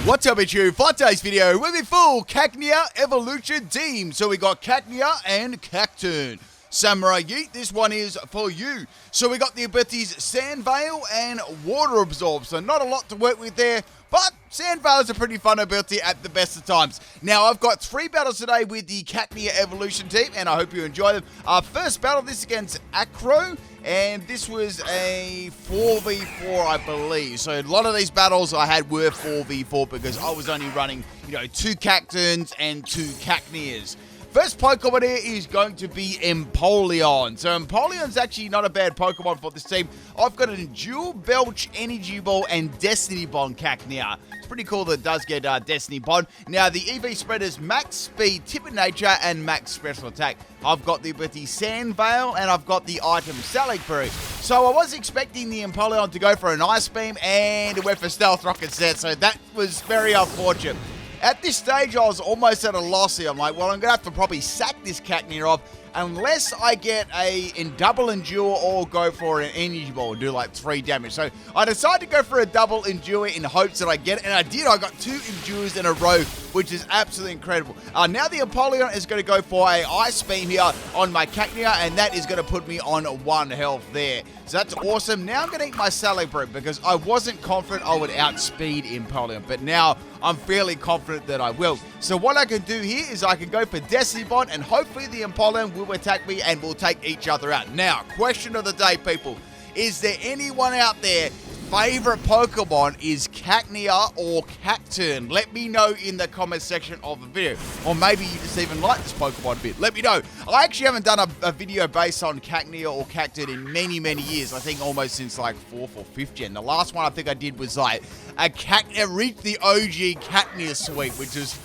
What's up, it's you? For today's video, we're the full Cacnea evolution team. So we got Cacnea and Cacturne. Samurai Yeet, this one is for you. So we got the abilities Sand Veil and Water Absorb. So not a lot to work with there, but Sand Veil is a pretty fun ability at the best of times. Now, I've got 3 battles today with the Cacnea evolution team, and I hope you enjoy them. Our first battle, this against Acro, and this was a 4v4, I believe. So a lot of these battles I had were 4v4 because I was only running, 2 Cacturnes and 2 Cacneas. First Pokemon here is going to be Empoleon. So Empoleon's actually not a bad Pokemon for this team. I've got a Dual Belch, Energy Ball, and Destiny Bond Cacnea. It's pretty cool that it does get Destiny Bond. Now, the EV spread is Max Speed, Tip of Nature, and Max Special Attack. I've got the ability Sand Veil, and I've got the item Salicbury. So I was expecting the Empoleon to go for an Ice Beam, and it went for Stealth Rocket set, so that was very unfortunate. At this stage, I was almost at a loss here. I'm like, well, I'm going to have to probably sack this Cacnea off unless I get a double Endure or go for an Energy Ball and do like 3 damage. So I decided to go for a double Endure in hopes that I get it, and I did. I got 2 Endures in a row, which is absolutely incredible. Now the Empoleon is going to go for a Ice Beam here on my Cacnea, and that is going to put me on 1 health there. So that's awesome. Now I'm going to eat my Salicbury because I wasn't confident I would outspeed Empoleon, but now I'm fairly confident that I will. So what I can do here is I can go for Destiny Bond, and hopefully the Empoleon will attack me and we'll take each other out. Now, question of the day, people. Is there anyone out there favorite Pokemon is Cacnea or Cacturne? Let me know in the comment section of the video. Or maybe you just even like this Pokemon a bit. Let me know. I actually haven't done a video based on Cacnea or Cacturne in many, many years. I think almost since like 4th or 5th gen. The last one I think I did was like a Cacnea, reached the OG Cacnea suite, which is...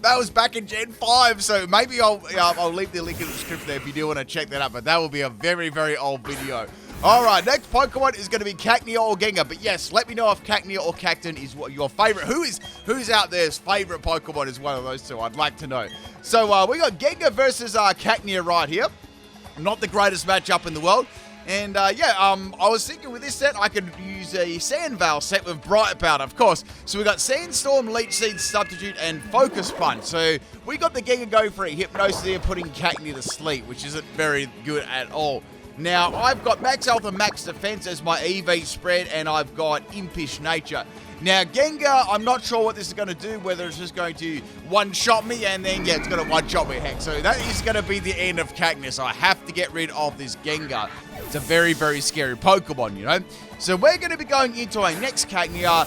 that was back in Gen 5, so maybe I'll leave the link in the description there if you do want to check that out, but that will be a very, very old video. Alright, next Pokemon is going to be Cacnea or Gengar, but yes, let me know if Cacnea or Cacturne is what your favorite. Who's out there's favorite Pokemon is one of those two? I'd like to know. So, we got Gengar versus Cacnea right here. Not the greatest matchup in the world. And, I was thinking with this set, I could use a Sand Veil set with Bright Powder, of course. So we got Sandstorm, Leech Seed, Substitute, and Focus Punch. So we got the Gengar going for a Hypnosis here, putting Cacnea to sleep, which isn't very good at all. Now, I've got Max Health and Max Defense as my EV spread, and I've got Impish Nature. Now, Gengar, I'm not sure what this is going to do, whether it's just going to one-shot me, and then, yeah, it's going to one-shot me, heck. So that is going to be the end of Cacnea, so I have to get rid of this Gengar. It's a very, very scary Pokemon, So we're going to be going into our next Cacturne,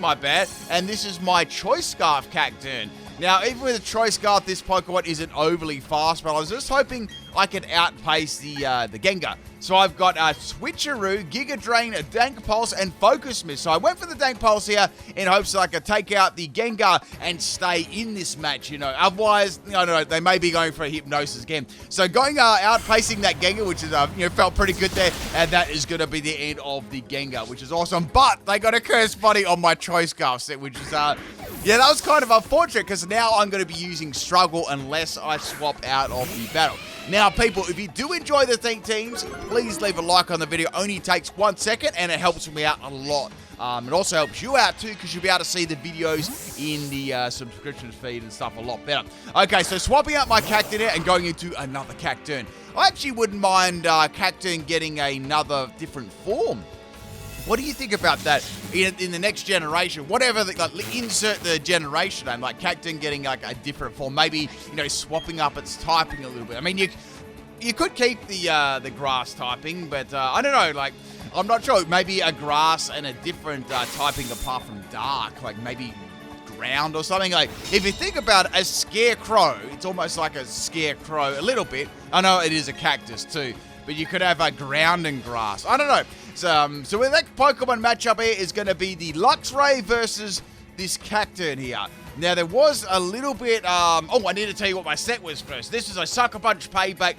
my bad, and this is my Choice Scarf Cacturne. Now, even with a Choice Scarf, this Pokemon isn't overly fast, but I was just hoping I could outpace the Gengar. So I've got Switcheroo, Giga Drain, Dank Pulse, and Focus Mist. So I went for the Dank Pulse here in hopes that I could take out the Gengar and stay in this match, Otherwise, they may be going for a Hypnosis again. So going outpacing that Gengar, which is felt pretty good there, and that is going to be the end of the Gengar, which is awesome. But they got a Curse Body on my Choice Scarf set, which is yeah, that was kind of unfortunate because now I'm going to be using Struggle unless I swap out of the battle. Now, people, if you do enjoy the teams, please leave a like on the video. Only takes 1 second, and it helps me out a lot. It also helps you out, too, because you'll be able to see the videos in the subscription feed and stuff a lot better. Okay, so swapping out my Cacturne and going into another Cacturne. I actually wouldn't mind Cacturne getting another different form. What do you think about that in the next generation? Whatever, insert the generation name, like Cacturne getting like a different form. Maybe, swapping up its typing a little bit. I mean, you could keep the grass typing, but I don't know, I'm not sure. Maybe a grass and a different typing apart from dark, like maybe ground or something. Like, if you think about it, a scarecrow, it's almost like a scarecrow a little bit. I know it is a cactus too, but you could have a ground and grass. I don't know. So with that Pokemon matchup here is going to be the Luxray versus this Cacturne here. Now, there was a little bit... I need to tell you what my set was first. This is a Sucker Punch Payback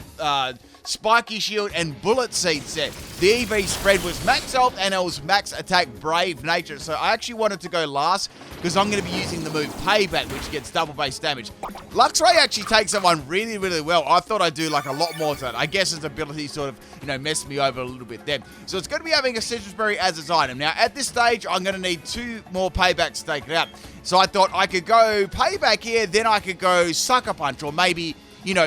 Spiky Shield, and Bullet Seed set. The EV spread was max health and it was max attack brave nature. So I actually wanted to go last because I'm going to be using the move Payback, which gets double base damage. Luxray actually takes that one really, really well. I thought I'd do like a lot more to it. I guess his ability sort of, messed me over a little bit then. So it's going to be having a Citrus Berry as its item. Now, at this stage, I'm going to need 2 more Paybacks taken out. So I thought I could go Payback here, then I could go Sucker Punch, or maybe,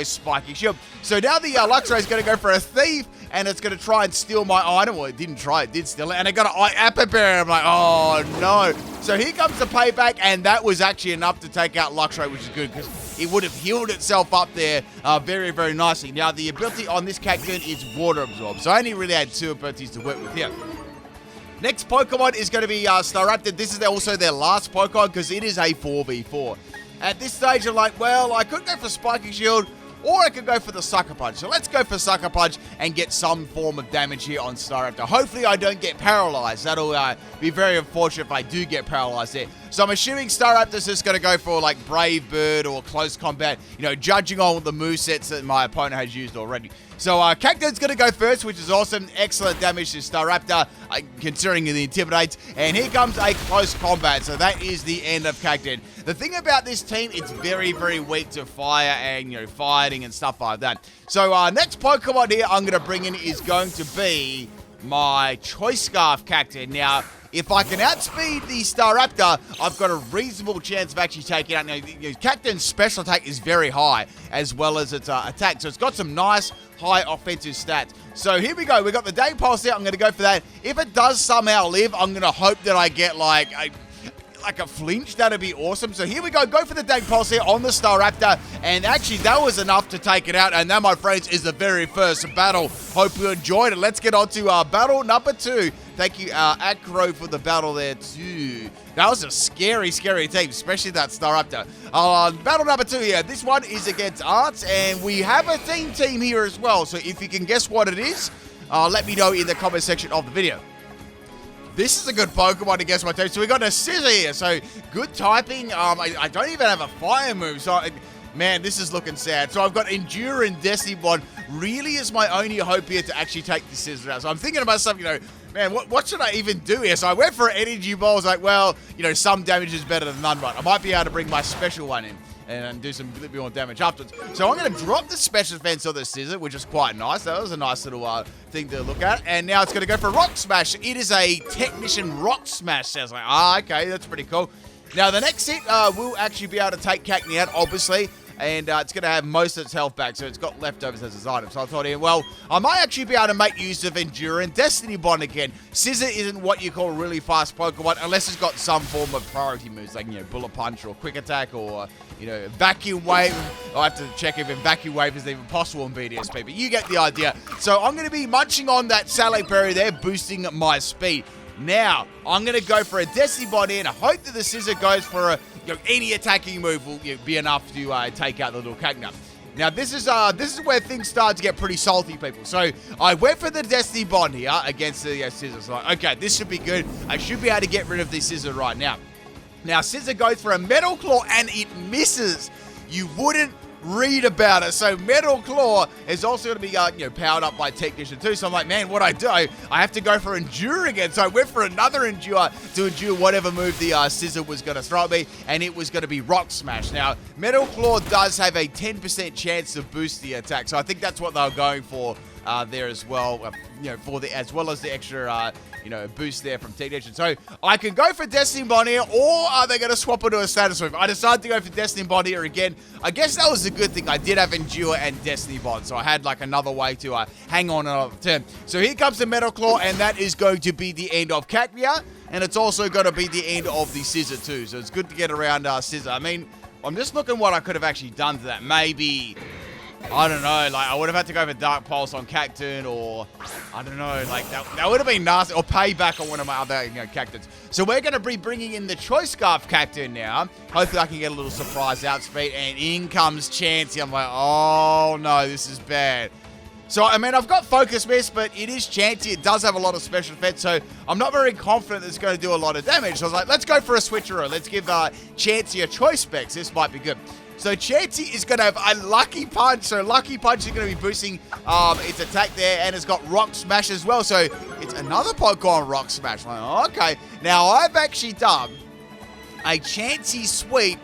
Spiky Shield. So now the Luxray is going to go for a Thief, and it's going to try and steal my item. Well, it didn't try, it did steal it, and it got an Apple Berry. I'm like, oh no. So here comes the Payback, and that was actually enough to take out Luxray, which is good, because it would have healed itself up there very, very nicely. Now, the ability on this Cacturne is Water Absorb, so I only really had 2 abilities to work with here. Next Pokemon is going to be Staraptor. This is also their last Pokemon because it is a 4v4. At this stage, I'm like, well, I could go for Spiky Shield or I could go for the Sucker Punch. So let's go for Sucker Punch and get some form of damage here on Staraptor. Hopefully I don't get paralyzed. That'll be very unfortunate if I do get paralyzed there. So I'm assuming Staraptor's just going to go for like Brave Bird or Close Combat, judging on the movesets that my opponent has used already. So Cacturne's going to go first, which is awesome. Excellent damage to Staraptor, considering the Intimidate. And here comes a Close Combat. So that is the end of Cacturne. The thing about this team, it's very, very weak to fire and, fighting and stuff like that. So next Pokemon here I'm going to bring in is going to be my Choice Scarf Cacturne. Now, if I can outspeed the Staraptor, I've got a reasonable chance of actually taking it out. Now, Cacturne's special attack is very high, as well as its attack. So it's got some nice high offensive stats. So here we go. We've got the Day Pulse out. I'm going to go for that. If it does somehow live, I'm going to hope that I get like a flinch. That'd be awesome. So here we go. Go for the Day Pulse here on the Staraptor. And actually, that was enough to take it out. And that, my friends, is the very first battle. Hope you enjoyed it. Let's get on to battle number 2. Thank you, Acro, for the battle there, too. That was a scary, scary team, especially that Staraptor. Battle number 2 here. This one is against Arts, and we have a team here as well. So if you can guess what it is, let me know in the comment section of the video. This is a good Pokemon to guess my team. So we got a Scissor here. So good typing. I don't even have a Fire move. So, man, this is looking sad. So I've got Endure and Destiny Bond. Really is my only hope here to actually take the Scissor out. So I'm thinking about something, man, what should I even do here? So I went for an Energy Ball. I was like, well, some damage is better than none, but I might be able to bring my special one in and do some bit more damage afterwards. So I'm going to drop the special defense of the Scissor, which is quite nice. That was a nice little thing to look at. And now it's going to go for Rock Smash. It is a Technician Rock Smash. So I was like, okay, that's pretty cool. Now the next hit will actually be able to take Cacnea out, obviously. And it's going to have most of its health back, so it's got leftovers as its item. So I thought, well, I might actually be able to make use of Endure and Destiny Bond again. Scissor isn't what you call a really fast Pokemon, unless it's got some form of priority moves, like, Bullet Punch or Quick Attack or, Vacuum Wave. I have to check if Vacuum Wave is even possible in BDSP, but you get the idea. So I'm going to be munching on that Salad Berry there, boosting my speed. Now, I'm going to go for a Destiny Bond here, and I hope that the Scissor goes for any attacking move will be enough to take out the little Cacnea. Now, this is where things start to get pretty salty, people. So, I went for the Destiny Bond here against the Scissor. So, okay, this should be good. I should be able to get rid of this Scissor right now. Now, Scissor goes for a Metal Claw, and it misses. You wouldn't read about it. So Metal Claw is also going to be powered up by Technician too. So I'm like, man, what I do, I have to go for Endure again. So I went for another Endure to endure whatever move the Scissor was going to throw at me, and it was going to be Rock Smash. Now, Metal Claw does have a 10% chance to boost the attack, so I think that's what they were going for there as well, as well as the extra boost there from Technician. So I can go for Destiny Bond here, or are they going to swap into a status move? I decided to go for Destiny Bond here again. I guess that was a good thing. I did have Endure and Destiny Bond, so I had like another way to hang on another turn. So here comes the Metal Claw, and that is going to be the end of Cacnea, and it's also going to be the end of the Scissor too. So it's good to get around Scissor. I mean, I'm just looking what I could have actually done to that. Maybe, I don't know, like I would have had to go for Dark Pulse on Cacturne, or I don't know, like that would have been nasty, or Payback on one of my other Cacturnes. So we're going to be bringing in the Choice Scarf Cacturne now. Hopefully I can get a little surprise outspeed, and in comes Chansey. I'm like, oh no, this is bad. So, I mean, I've got Focus Mist, but it is Chansey. It does have a lot of special defense, so I'm not very confident that it's going to do a lot of damage. So I was like, let's go for a switcheroo. Let's give Chansey a choice specs. This might be good. So Chansey is going to have a Lucky Punch. So Lucky Punch is going to be boosting its attack there, and it's got Rock Smash as well. So it's another Pokemon Rock Smash. Like, okay. Now, I've actually done a Chansey sweep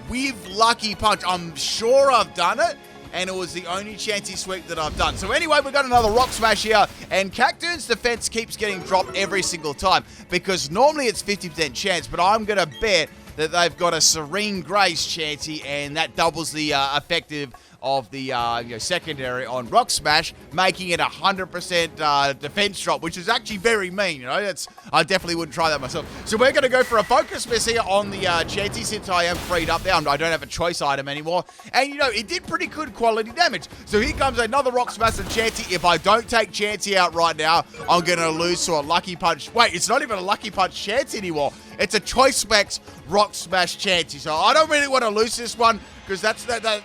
with Lucky Punch. I'm sure I've done it, and it was the only Chansey sweep that I've done. So anyway, we've got another Rock Smash here, and Cacturne's defense keeps getting dropped every single time because normally it's 50% chance, but I'm going to bet that they've got a Serene Grace Chansey, and that doubles the effective of the secondary on Rock Smash, making it 100% defense drop, which is actually very mean. I definitely wouldn't try that myself. So we're going to go for a Focus Miss here on the Chansey since I am freed up there. I don't have a choice item anymore. And, it did pretty good quality damage. So here comes another Rock Smash and Chansey. If I don't take Chansey out right now, I'm going to lose to a Lucky Punch. Wait, it's not even a Lucky Punch Chansey anymore. It's a Choice Specs Rock Smash Chansey. So I don't really want to lose this one, because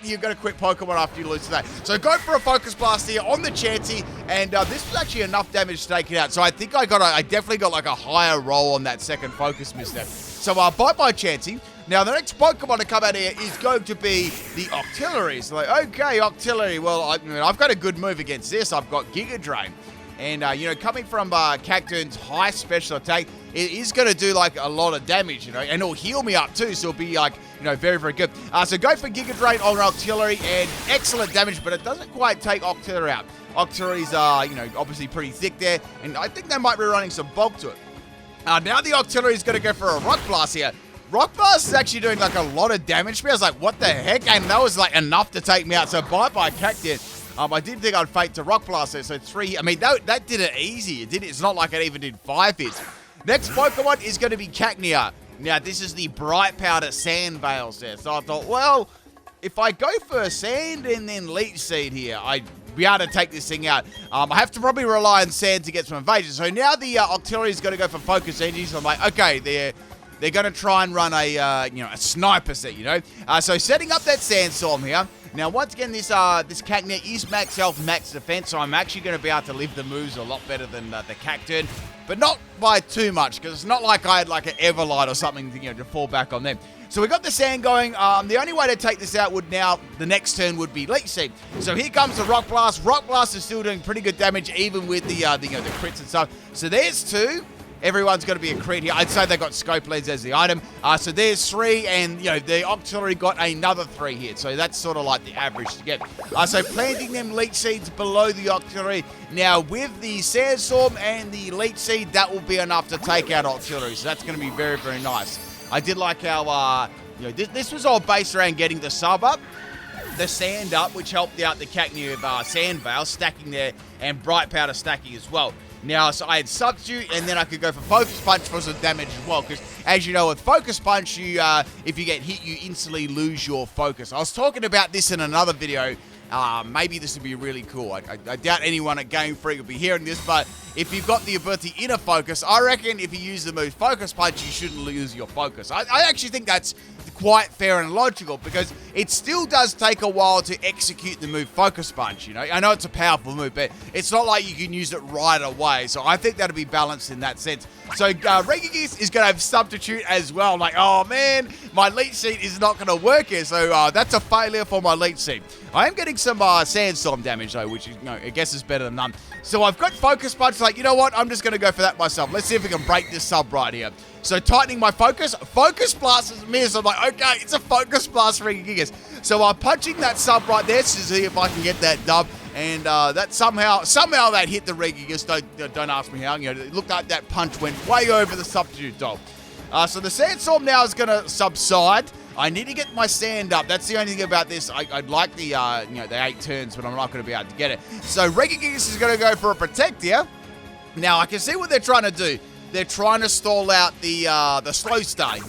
you've got to quit Pokemon after you lose to that. So go for a Focus Blast here on the Chansey, and this was actually enough damage to take it out. So I think I definitely got like a higher roll on that second Focus Misstep. So bye-bye Chansey. Now the next Pokemon to come out here is going to be the Octillery. So okay, Octillery. Well, I've got a good move against this. I've got Giga Drain. And, coming from Cacturne's high special attack, it is going to do, a lot of damage, and it'll heal me up, too, so it'll be, very, very good. So go for Giga Drain on Octillery, and excellent damage, but it doesn't quite take Octillery out. Octillery's, obviously pretty thick there, and I think they might be running some bulk to it. Now the Octillery is going to go for a Rock Blast here. Rock Blast is actually doing, a lot of damage to me. I was like, what the heck? And that was, enough to take me out, so bye-bye Cacturne. I did think I'd fake to Rock Blast there, so 3. I mean, that did it easy. It's not like it even did 5 hits. Next Pokemon is going to be Cacnea. Now, this is the Bright Powder Sand Veils there. So I thought, well, if I go for Sand and then Leech Seed here, I'd be able to take this thing out. I have to probably rely on Sand to get some evasion. So now the Octillery is going to go for Focus Energy. So I'm like, okay, they're going to try and run a sniper set, So setting up that Sandstorm here. Now, once again, this Cacnea is max health, max defense, so I'm actually going to be able to live the moves a lot better than the Cacturne, but not by too much, because it's not like I had an Everlight or something to fall back on them. So we got the Sand going. The only way to take this out the next turn would be Leech Seed. So here comes the Rock Blast. Rock Blast is still doing pretty good damage, even with the crits and stuff. So there's 2. Everyone's going to be a crit here. I'd say they got Scope Lens as the item. So there's 3, and, the Octillery got another 3 here. So that's sort of like the average to get. So planting them Leech Seeds below the Octillery. Now, with the Sandstorm and the Leech Seed, that will be enough to take out Octillery. So that's going to be very, very nice. I did like how, this was all based around getting the sub up, the Sand up, which helped out the Cacnea Sand Veil stacking there, and Bright Powder stacking as well. Now, so I had Substitute, and then I could go for Focus Punch for some damage as well, because as you know, with Focus Punch, if you get hit, you instantly lose your focus. I was talking about this in another video. Maybe this would be really cool. I doubt anyone at Game Freak will be hearing this, but if you've got the ability Inner Focus, I reckon if you use the move Focus Punch, you shouldn't lose your focus. I actually think that's quite fair and logical, because it still does take a while to execute the move Focus Punch, I know it's a powerful move, but it's not like you can use it right away, so I think that'll be balanced in that sense. So Regigigas is going to have Substitute as well. I'm like, oh man, my Leech Seed is not going to work here, so that's a failure for my Leech Seed. I am getting some Sandstorm damage though, which is, I guess is better than none. So I've got Focus Punch, like, you know what, I'm just going to go for that myself. Let's see if we can break this sub right here. So tightening my focus. Focus Blast is missed. I'm like, okay, it's a Focus Blast for Regigigas. So I'm punching that sub right there to see if I can get that dub. And that somehow that hit the Regigigas. Don't ask me how. It looked like that punch went way over the Substitute dog. So the Sandstorm now is going to subside. I need to get my Sand up. That's the only thing about this. I'd like the the 8 turns, but I'm not going to be able to get it. So Regigigas is going to go for a Protect here. Now I can see what they're trying to do. They're trying to stall out the slow start,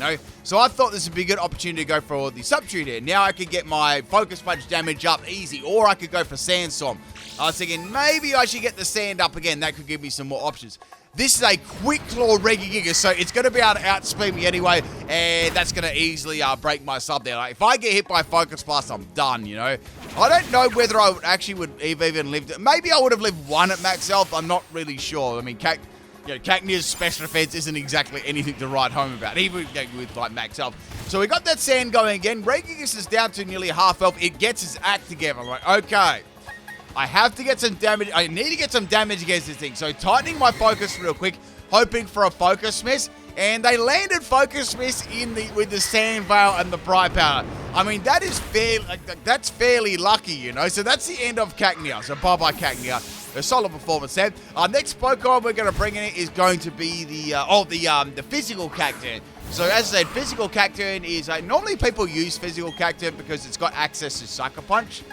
So I thought this would be a good opportunity to go for the Substitute here. Now I could get my Focus Punch damage up easy, or I could go for Sandstorm. I was thinking maybe I should get the Sand up again. That could give me some more options. This is a Quick Claw Regigigas, so it's going to be able to outspeed me anyway, and that's going to easily break my sub there. Like, if I get hit by Focus Blast, I'm done, I don't know whether I would even lived it. Maybe I would have lived 1 at max health. I'm not really sure. I mean, Cacnea's special defense isn't exactly anything to write home about, even with like max health. So we got that sand going again. Regigigas is down to nearly half health. It gets its act together. I'm like, okay, I have to get some damage. I need to get some damage against this thing. So tightening my focus real quick, hoping for a focus miss. And they landed focus miss with the sand veil and the bright powder. I mean, that is that's fairly lucky, So that's the end of Cacnea. So bye-bye Cacnea. A solid performance there. Our next Pokemon we're going to bring in is going to be the physical Cacturne. So as I said, physical Cacturne is normally people use physical Cacturne because it's got access to Sucker Punch,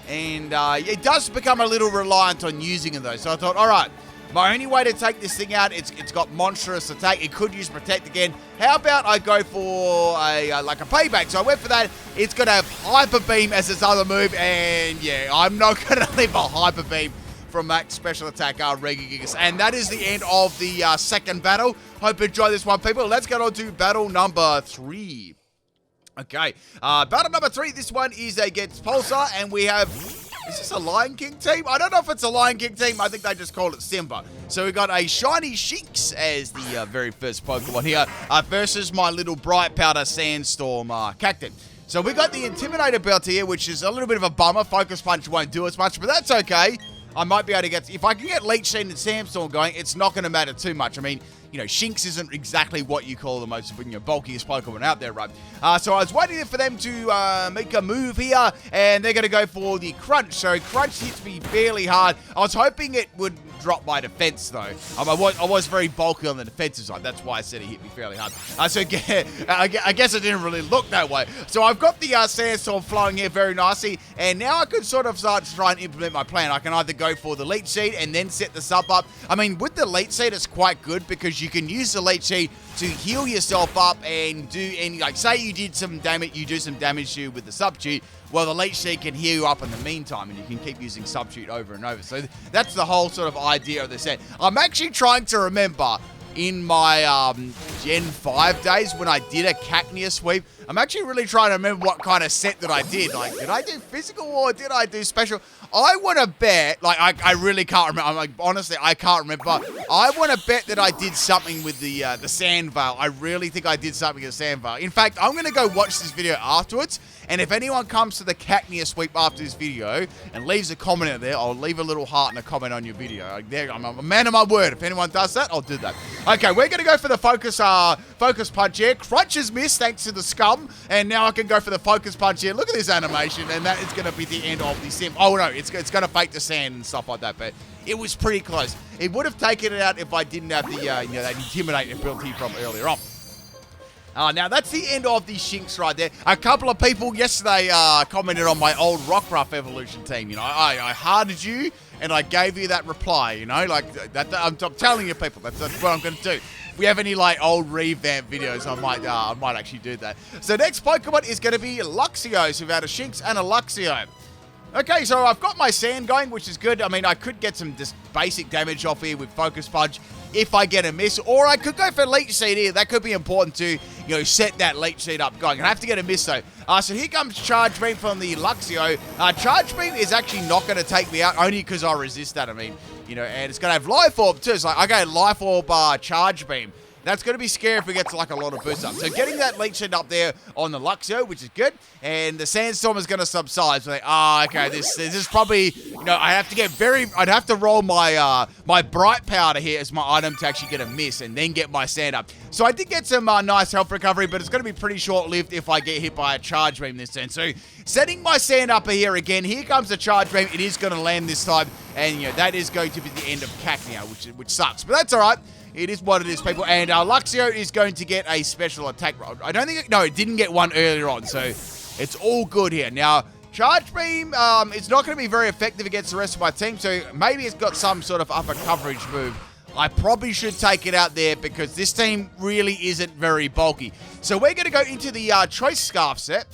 and it does become a little reliant on using it though. So I thought, all right, my only way to take this thing out, it's got monstrous attack. It could use Protect again. How about I go for a payback? So I went for that. It's going to have Hyper Beam as its other move, and yeah, I'm not going to leave a Hyper Beam from that special attack, Regigigas. And that is the end of the second battle. Hope you enjoy this one, people. Let's get on to battle number 3. Okay, battle number 3. This one is against Pulsar, and we have... Is this a Lion King team? I don't know if it's a Lion King team. I think they just call it Simba. So we got a Shiny Shinx as the very first Pokemon here versus my little Bright Powder Sandstorm Cacturne. So we got the Intimidator belt here, which is a little bit of a bummer. Focus Punch won't do as much, but that's okay. I might be able to get... If I can get Leech Seed and Sandstorm going, it's not going to matter too much. I mean, Shinx isn't exactly what you call the most bulkiest Pokemon out there, right? So I was waiting for them to make a move here, and they're going to go for the Crunch. So Crunch hits me fairly hard. I was hoping it would drop my defense, though. I was very bulky on the defensive side. That's why I said it hit me fairly hard. So I guess it didn't really look that way. So I've got the Sandstorm flowing here very nicely, and now I can sort of start to try and implement my plan. I can either go for the Leech Seed and then set this up. I mean, with the Leech Seed, it's quite good because you can use the Leech Seed to heal yourself up and do any, say you did some damage, you do some damage to you with the Substitute. Well, the Leech Seed can heal you up in the meantime, and you can keep using Substitute over and over. So that's the whole sort of idea of the set. I'm actually trying to remember in my Gen 5 days when I did a Cacnea sweep. I'm actually really trying to remember what kind of set that I did. Like, did I do physical or did I do special? I want to bet, I really can't remember. I'm like, honestly, I can't remember. I want to bet that I did something with the Sand Veil. I really think I did something with the Sand Veil. In fact, I'm going to go watch this video afterwards. And if anyone comes to the Cacnea sweep after this video and leaves a comment out there, I'll leave a little heart and a comment on your video. I'm a man of my word. If anyone does that, I'll do that. Okay, we're going to go for the focus punch here. Crunch is missed thanks to the scum. And now I can go for the focus punch here. Look at this animation. And that is going to be the end of the sim. Oh, no, it's going to fake the sand and stuff like that. But it was pretty close. It would have taken it out if I didn't have the that Intimidate ability from earlier on. Now, that's the end of the Shinx right there. A couple of people yesterday commented on my old Rockruff evolution team. I hearted you and I gave you that reply, like that. I'm telling you people, that's what I'm going to do. If we have any old revamp videos, I might actually do that. So next Pokemon is going to be Luxios. We've had a Shinx and a Luxio. Okay, so I've got my sand going, which is good. I mean, I could get some just basic damage off here with Focus Punch if I get a miss, or I could go for Leech Seed here. That could be important to, set that Leech Seed up going. I have to get a miss, though. So here comes Charge Beam from the Luxio. Charge Beam is actually not going to take me out, only because I resist that. I mean, and it's going to have Life Orb, too. It's like, okay, Life Orb, Charge Beam. That's going to be scary if we get to a lot of boost up. So getting that Leech Seed up there on the Luxio, which is good. And the Sandstorm is going to subside. So okay, this is probably, I have to get I'd have to roll my my Bright Powder here as my item to actually get a miss and then get my sand up. So I did get some nice health recovery, but it's going to be pretty short-lived if I get hit by a Charge Beam this turn. So setting my sand up here again. Here comes the Charge Beam. It is going to land this time. And, that is going to be the end of Cacnea, which sucks. But that's all right. It is what it is, people. And Luxio is going to get a special attack roll. I don't think... No, it didn't get one earlier on. So it's all good here. Now, Charge Beam, it's not going to be very effective against the rest of my team. So maybe it's got some sort of upper coverage move. I probably should take it out there because this team really isn't very bulky. So we're going to go into the Choice Scarf set.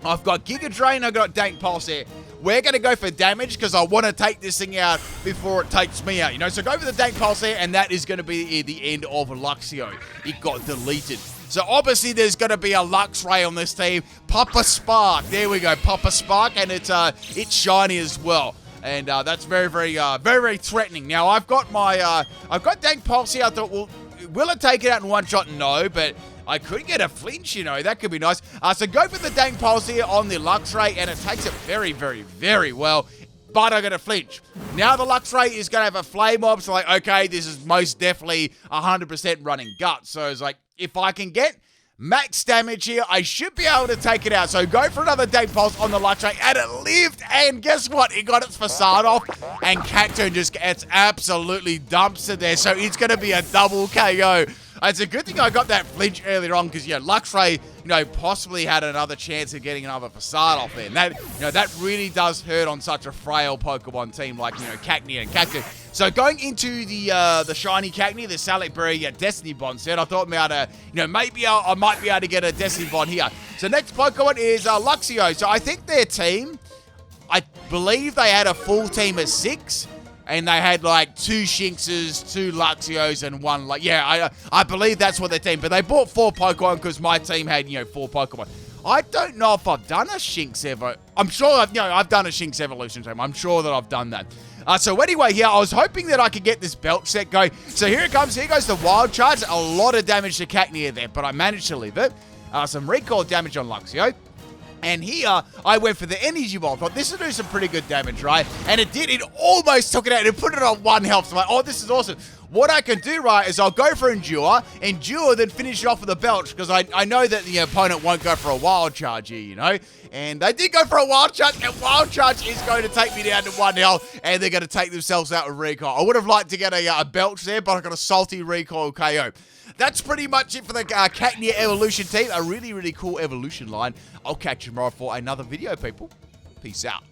I've got Giga Drain, I've got Dank Pulse here. We're going to go for damage because I want to take this thing out before it takes me out, So go for the Dank Pulse here, and that is going to be the end of Luxio. It got deleted. So obviously there's going to be a Lux Ray on this team. Papa Spark. There we go, Papa Spark, and it's shiny as well. And that's very, very threatening. Now, I've got my, I've got Dank Pulse here. I thought, well, will it take it out in one shot? No, but I could get a flinch, you know. That could be nice. So go for the Dank Pulse here on the Luxray, and it takes it very well. But I got a flinch. Now the Luxray is going to have a Flame Mob, so like, okay, this is most definitely 100% running Guts. So it's like, if I can get max damage here, I should be able to take it out. So go for another Dank Pulse on the Luxray, and it lived, and guess what? It got its facade off, and Cacturne just gets absolutely dumpstered there, so it's going to be a double KO. It's a good thing I got that flinch earlier on, because, yeah, Luxray, you know, possibly had another chance of getting another facade off there. And that, you know, that really does hurt on such a frail Pokemon team like, you know, Cacnea and Cacturne. So going into the shiny Cacnea, the Salad Berry Destiny Bond set, I thought you know, maybe I might be able to get a Destiny Bond here. So next Pokemon is Luxios. So I think their team, I believe they had a full team of 6. And they had like 2 Shinxes, 2 Luxios, and 1 I believe that's what their team. But they bought 4 Pokemon because my team had, you know, 4 Pokemon. I don't know if I've done a Shinx ever. I'm sure I've done a Shinx evolution team. I'm sure that I've done that. So anyway, here I was hoping that I could get this Belch set going. So here it comes. Here goes the Wild Charge. A lot of damage to Cacnea there, but I managed to leave it. Some recall damage on Luxio. And here, I went for the Energy Ball. Thought this will do some pretty good damage, right? And it did. It almost took it out. It put it on 1 health. So I'm like, oh, this is awesome. What I can do, right, is I'll go for Endure, then finish it off with a Belch, because I know that the opponent won't go for a Wild Charge here, you know? And they did go for a Wild Charge, and Wild Charge is going to take me down to 1 health, and they're going to take themselves out with Recoil. I would have liked to get a Belch there, but I got a Salty Recoil KO. That's pretty much it for the Cacnea Evolution team. A really cool evolution line. I'll catch you tomorrow for another video, people. Peace out.